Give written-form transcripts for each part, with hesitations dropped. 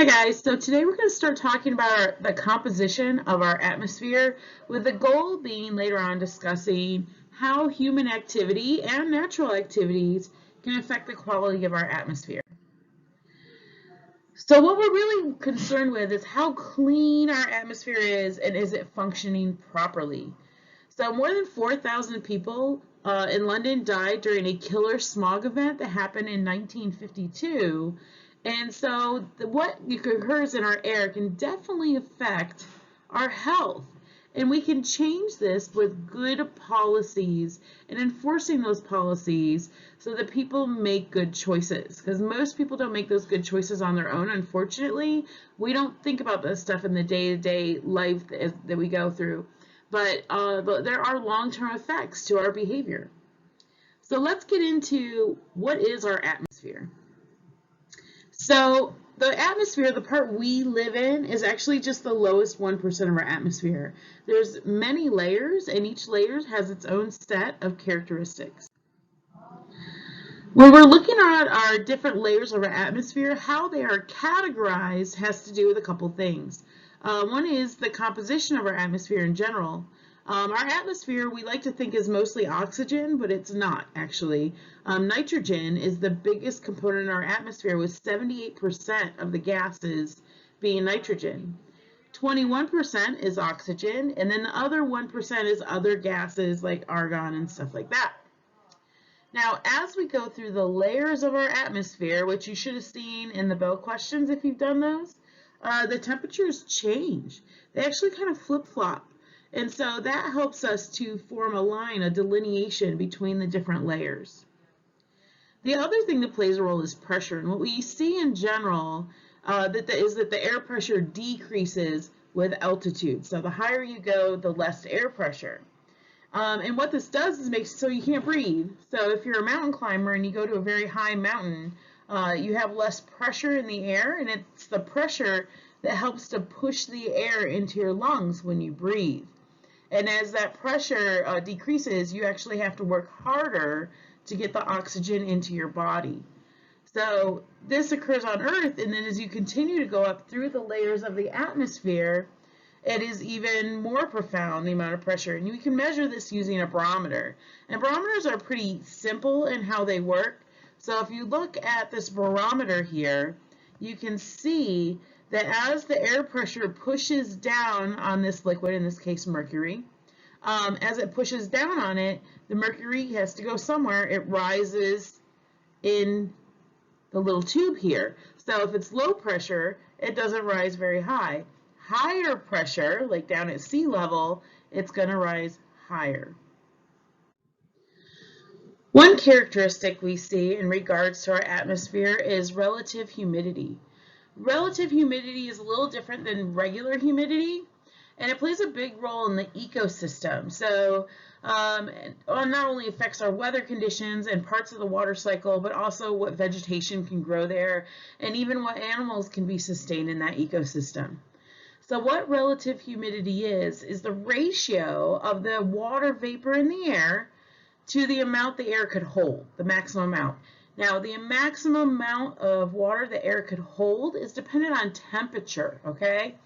Hi guys, so today we're going to start talking about the composition of our atmosphere with the goal being later on discussing how human activity and natural activities can affect the quality of our atmosphere. So what we're really concerned with is how clean our atmosphere is and is it functioning properly. So more than 4,000 people in London died during a killer smog event that happened in 1952. And so what occurs in our air can definitely affect our health. And we can change this with good policies and enforcing those policies so that people make good choices. Because most people don't make those good choices on their own, unfortunately. We don't think about this stuff in the day-to-day life that we go through. But there are long-term effects to our behavior. So let's get into what is our atmosphere. So the atmosphere, the part we live in, is actually just the lowest 1% of our atmosphere. There's many layers, and each layer has its own set of characteristics. When we're looking at our different layers of our atmosphere, how they are categorized has to do with a couple things. One is the composition of our atmosphere in general. Our atmosphere, we like to think is mostly oxygen, but it's not actually. Nitrogen is the biggest component in our atmosphere with 78% of the gases being nitrogen. 21% is oxygen, and then the other 1% is other gases like argon and stuff like that. Now, as we go through the layers of our atmosphere, which you should have seen in the Bell questions if you've done those, the temperatures change. They actually kind of flip-flop. And so that helps us to form a line, a delineation between the different layers. The other thing that plays a role is pressure. And what we see in general is that the air pressure decreases with altitude. So the higher you go, the less air pressure. And what this does is makes so you can't breathe. So if you're a mountain climber and you go to a very high mountain, you have less pressure in the air, and it's the pressure that helps to push the air into your lungs when you breathe. And as that pressure decreases, you actually have to work harder to get the oxygen into your body. So this occurs on Earth, and then as you continue to go up through the layers of the atmosphere, it is even more profound, the amount of pressure. And you can measure this using a barometer. And barometers are pretty simple in how they work. So if you look at this barometer here, you can see that as the air pressure pushes down on this liquid, in this case mercury, as it pushes down on it, the mercury has to go somewhere. It rises in the little tube here. So if it's low pressure, it doesn't rise very high. Higher pressure, like down at sea level, it's going to rise higher. One characteristic we see in regards to our atmosphere is relative humidity. Relative humidity is a little different than regular humidity, and it plays a big role in the ecosystem. So it not only affects our weather conditions and parts of the water cycle, but also what vegetation can grow there, and even what animals can be sustained in that ecosystem. So what relative humidity is the ratio of the water vapor in the air to the amount the air could hold, the maximum amount. Now, the maximum amount of water the air could hold is dependent on temperature, okay?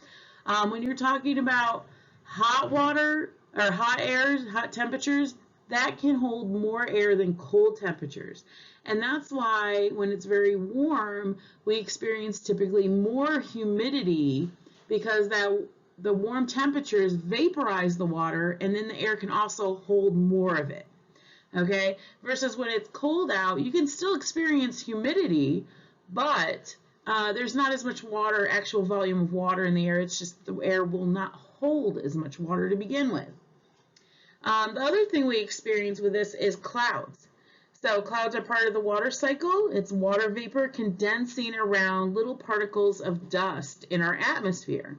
When you're talking about hot water or hot air, hot temperatures, that can hold more air than cold temperatures. And that's why when it's very warm, we experience typically more humidity because the warm temperatures vaporize the water, and then the air can also hold more of it. Okay, versus when it's cold out, you can still experience humidity, but there's not as much water, actual volume of water in the air. It's just the air will not hold as much water to begin with. The other thing we experience with this is clouds. So clouds are part of the water cycle. It's water vapor condensing around little particles of dust in our atmosphere.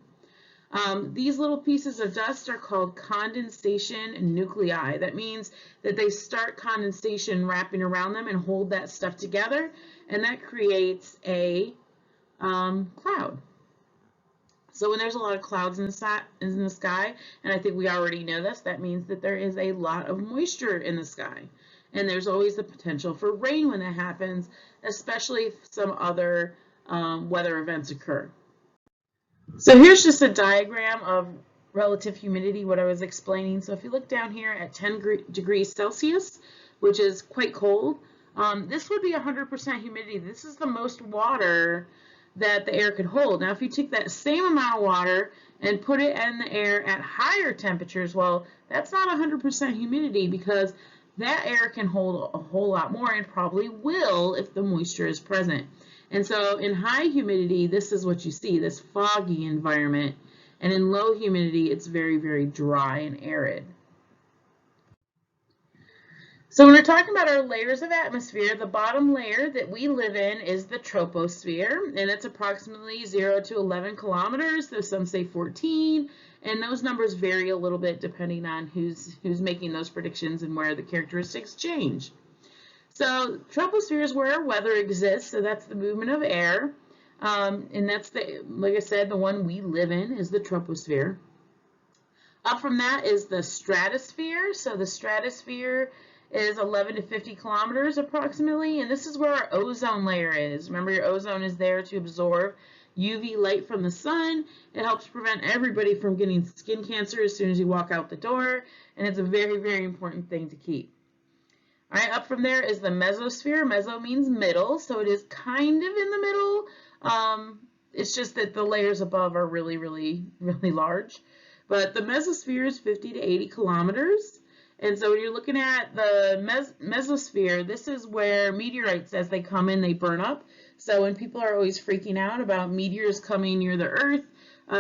These little pieces of dust are called condensation nuclei. That means that they start condensation wrapping around them and hold that stuff together, and that creates a cloud. So when there's a lot of clouds in the sky, and I think we already know this, that means that there is a lot of moisture in the sky. And there's always the potential for rain when that happens, especially if some other weather events occur. So here's just a diagram of relative humidity, what I was explaining. So if you look down here at 10 degrees Celsius, which is quite cold, this would be 100% humidity. This is the most water that the air could hold. Now, if you take that same amount of water and put it in the air at higher temperatures, well, that's not 100% humidity because that air can hold a whole lot more and probably will if the moisture is present. And so in high humidity, this is what you see, this foggy environment. And in low humidity, it's very, very dry and arid. So when we're talking about our layers of atmosphere, the bottom layer that we live in is the troposphere, and it's approximately 0 to 11 kilometers, though some say 14, and those numbers vary a little bit depending on who's making those predictions and where the characteristics change. So troposphere is where weather exists, so that's the movement of air, and that's like I said, the one we live in is the troposphere. Up from that is the stratosphere. So the stratosphere is 11 to 50 kilometers approximately, and this is where our ozone layer is. Remember, your ozone is there to absorb UV light from the sun. It helps prevent everybody from getting skin cancer as soon as you walk out the door, and it's a very, very important thing to keep. All right, up from there is the mesosphere. Meso means middle, so it is kind of in the middle. It's just that the layers above are really, really, really large. But the mesosphere is 50 to 80 kilometers. And so when you're looking at the mesosphere, this is where meteorites, as they come in, they burn up. So when people are always freaking out about meteors coming near the Earth,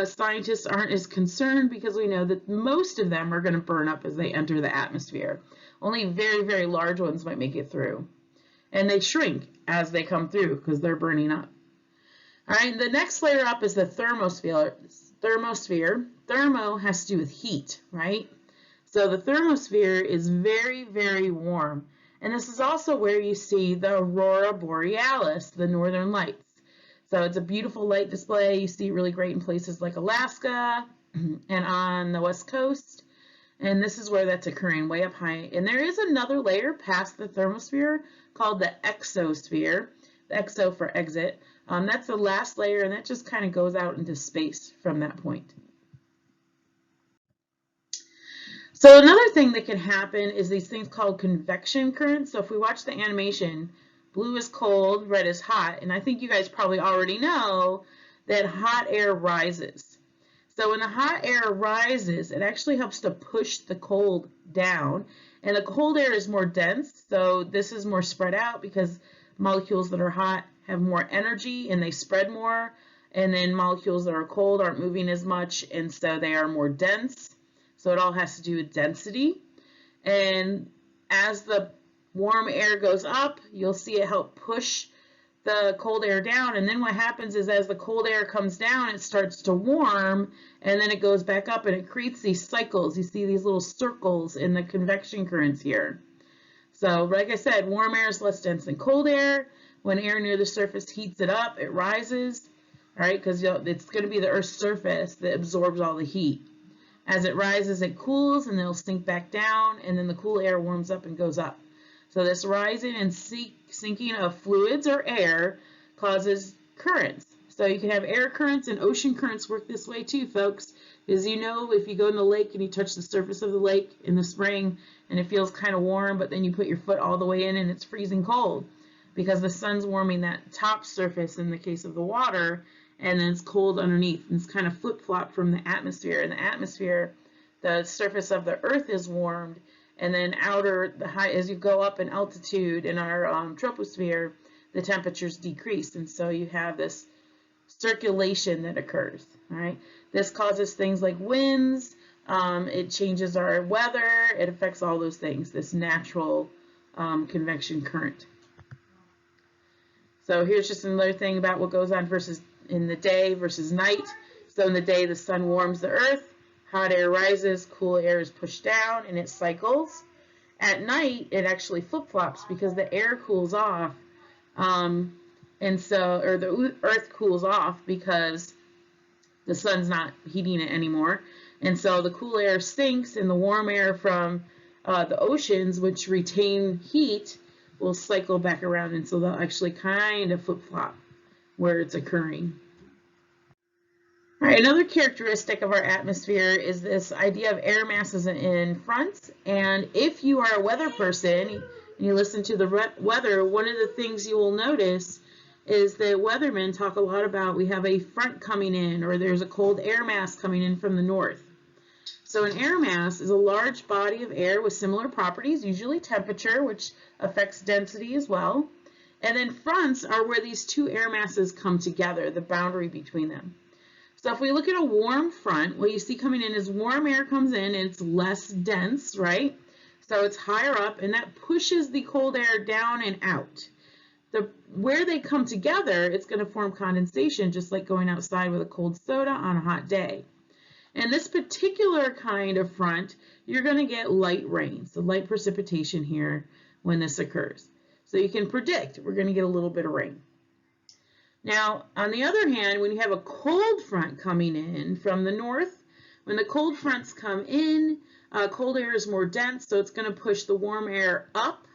scientists aren't as concerned because we know that most of them are going to burn up as they enter the atmosphere. Only very, very large ones might make it through. And they shrink as they come through because they're burning up. All right, the next layer up is the thermosphere. Thermo has to do with heat, right? So the thermosphere is very, very warm. And this is also where you see the aurora borealis, the northern lights. So it's a beautiful light display. You see it really great in places like Alaska and on the West Coast. And this is where that's occurring, way up high. And there is another layer past the thermosphere called the exosphere, the exo for exit. That's the last layer, and that just kind of goes out into space from that point. So another thing that can happen is these things called convection currents. So if we watch the animation, blue is cold, red is hot, and I think you guys probably already know that hot air rises. So when the hot air rises, it actually helps to push the cold down, and the cold air is more dense, so this is more spread out because molecules that are hot have more energy and they spread more, and then molecules that are cold aren't moving as much, and so they are more dense. So it all has to do with density. And as the warm air goes up, you'll see it help push the cold air down. And then what happens is as the cold air comes down, it starts to warm, and then it goes back up, and it creates these cycles. You see these little circles in the convection currents here. So like I said, warm air is less dense than cold air. When air near the surface heats it up, it rises, all right, because it's going to be the Earth's surface that absorbs all the heat. As it rises, it cools, and it'll sink back down, and then the cool air warms up and goes up. So this rising and sinking of fluids or air causes currents. So you can have air currents, and ocean currents work this way too, folks. As you know, if you go in the lake and you touch the surface of the lake in the spring and it feels kind of warm, but then you put your foot all the way in and it's freezing cold because the sun's warming that top surface in the case of the water, and then it's cold underneath, and it's kind of flip-flop from the atmosphere. In the atmosphere, the surface of the Earth is warmed, and then as you go up in altitude in our troposphere, the temperatures decrease, and so you have this circulation that occurs. All right, this causes things like winds. It changes our weather. It affects all those things. This natural convection current. So here's just another thing about what goes on versus in the day versus night. So in the day, the sun warms the Earth, hot air rises, cool air is pushed down, and it cycles. At night, it actually flip-flops because the air cools off, or the Earth cools off because the sun's not heating it anymore. And so the cool air sinks, and the warm air from the oceans, which retain heat, will cycle back around, and so they'll actually kind of flip-flop where it's occurring. All right, another characteristic of our atmosphere is this idea of air masses in front. And if you are a weather person and you listen to the weather, one of the things you will notice is that weathermen talk a lot about we have a front coming in, or there's a cold air mass coming in from the north. So an air mass is a large body of air with similar properties, usually temperature, which affects density as well. And then fronts are where these two air masses come together, the boundary between them. So if we look at a warm front, what you see coming in is warm air comes in and it's less dense, right? So it's higher up and that pushes the cold air down and out. Where they come together, it's going to form condensation, just like going outside with a cold soda on a hot day. And this particular kind of front, you're going to get light rain, so light precipitation here when this occurs. So you can predict we're going to get a little bit of rain. Now, on the other hand, when you have a cold front coming in from the north, when the cold fronts come in, cold air is more dense, so it's going to push the warm air up,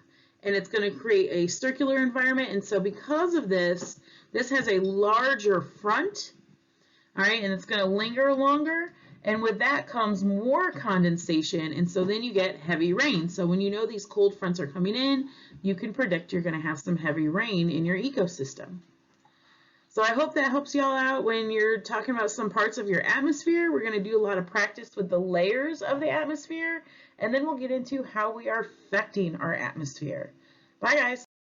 and it's going to create a circular environment. And so because of this, this has a larger front, all right, and it's going to linger longer. And with that comes more condensation, and so then you get heavy rain. So when you know these cold fronts are coming in, you can predict you're going to have some heavy rain in your ecosystem. So I hope that helps y'all out when you're talking about some parts of your atmosphere. We're going to do a lot of practice with the layers of the atmosphere, and then we'll get into how we are affecting our atmosphere. Bye, guys.